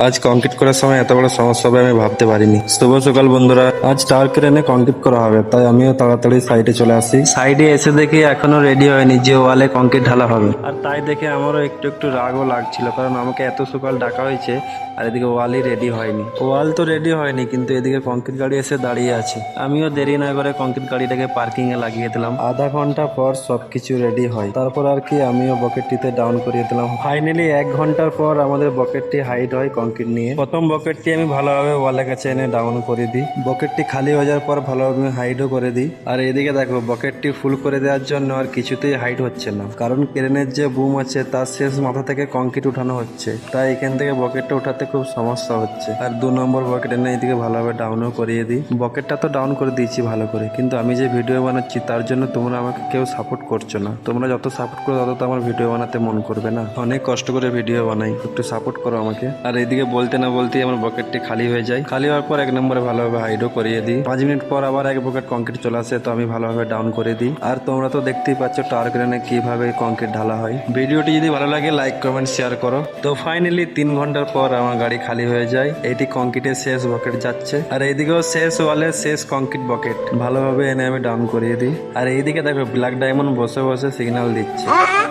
আজ কংক্রিট করার সময় এত বড় সমস্যা হবে আমি ভাবতে পারিনি। শুভ সকাল বন্ধুরা, আজ টাওয়ার ক্রেনে কংক্রিট করা হবে, তাই আমিও তাড়াতাড়ি সাইডে চলে আসি। সাইডে এসে দেখি এখনো রেডি হয়নি যে ওয়ালে কংক্রিট ঢালা হবে, আর তাই দেখে আমারও একটু একটু রাগও লাগছিল, কারণ আমাকে এত সকাল ডাকা হয়েছে আর এদিকে ওয়ালই রেডি হয়নি। ওয়াল তো রেডি হয়নি, কিন্তু এদিকে কংক্রিট গাড়ি এসে দাঁড়িয়ে আছে। আমিও দেরি না করে কংক্রিট গাড়িটাকে পার্কিং এ লাগিয়ে দিলাম। আধা ঘন্টা পর সবকিছু রেডি হয়, তারপর আর কি আমিও বকেটটিতে ডাউন করিয়ে দিলাম। ফাইনালি 1 ঘন্টার পর আমাদের বকেটটি হাইট হয় কংক্রিট নিয়ে। প্রথম বকেটটি আমি ভালোভাবে ওয়ালের কাছে এনে ডাউন করে দিই। বকেটটি খালি হয়ে যাওয়ার পর ভালোভাবে হাইটও করে দিই। আর এদিকে দেখো, বকেটটি ফুল করে দেওয়ার জন্য আর কিছুতেই হাইট হচ্ছে না, কারণ ক্রেনের যে বুম আছে তার শেষ মাথা থেকে কংক্রিট উঠানো হচ্ছে, তাই এখান থেকে বকেটটা উঠাতে খুব সমস্যা হচ্ছে। আর 2 নম্বর বকেট এনে এদিকে ভালোভাবে ডাউনও করিয়ে দিই। বকেটটা তো ডাউন করে দিয়েছি ভালো করে, কিন্তু আমি যে ভিডিও বানাচ্ছি তার জন্য তোমরা আমাকে কেউ সাপোর্ট করছো না। তোমরা যত সাপোর্ট করো তত তো আমার ভিডিও বানাতে মন করবে না। অনেক কষ্ট করে ভিডিও বানাই, একটু সাপোর্ট করো আমাকে। আর এদিকে বলতে না বলতেই আমার বকেটটি খালি হয়ে যায়। খালি হওয়ার পর 1 নম্বরে ভালোভাবে হাইডও করিয়ে দিই। 5 মিনিট পর আবার 1 বকেট কংক্রিট চলে আসে, তো আমি ভালোভাবে ডাউন করে দিই। আর তোমরা তো দেখতেই পাচ্ছ টাওয়ার ক্রেনে কিভাবে কংক্রিট ঢালা হয়। ভিডিওটি যদি ভালো লাগে লাইক কমেন্ট শেয়ার করো। তো ফাইনালি 3 ঘন্টার পর আমার গাড়ি খালি হয়ে যায়। এইটি কংক্রিটের শেষ বকেট যাচ্ছে, আর এইদিকেও শেষ ওয়ালের শেষ কংক্রিট বকেট ভালোভাবে এনে আমি ডাউন করিয়ে দিই। আর এইদিকে দেখো ব্ল্যাক ডায়মন্ড বসে বসে সিগন্যাল দিচ্ছে।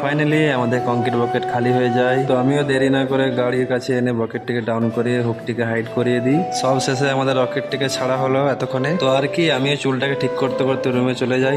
ফাইনালি আমাদের কংক্রিট বকেট খালি হয়ে যায়, তো আমিও দেরি না করে গাড়ির কাছে এনে বকেটটিকে ডাউন করিয়ে হুকটিকে হাইড করিয়ে দিই। সব শেষে আমাদের রকেটটিকে ছাড়া হলো এতক্ষণে। তো আর কি, আমিও চুলটাকে ঠিক করতে করতে রুমে চলে যাই।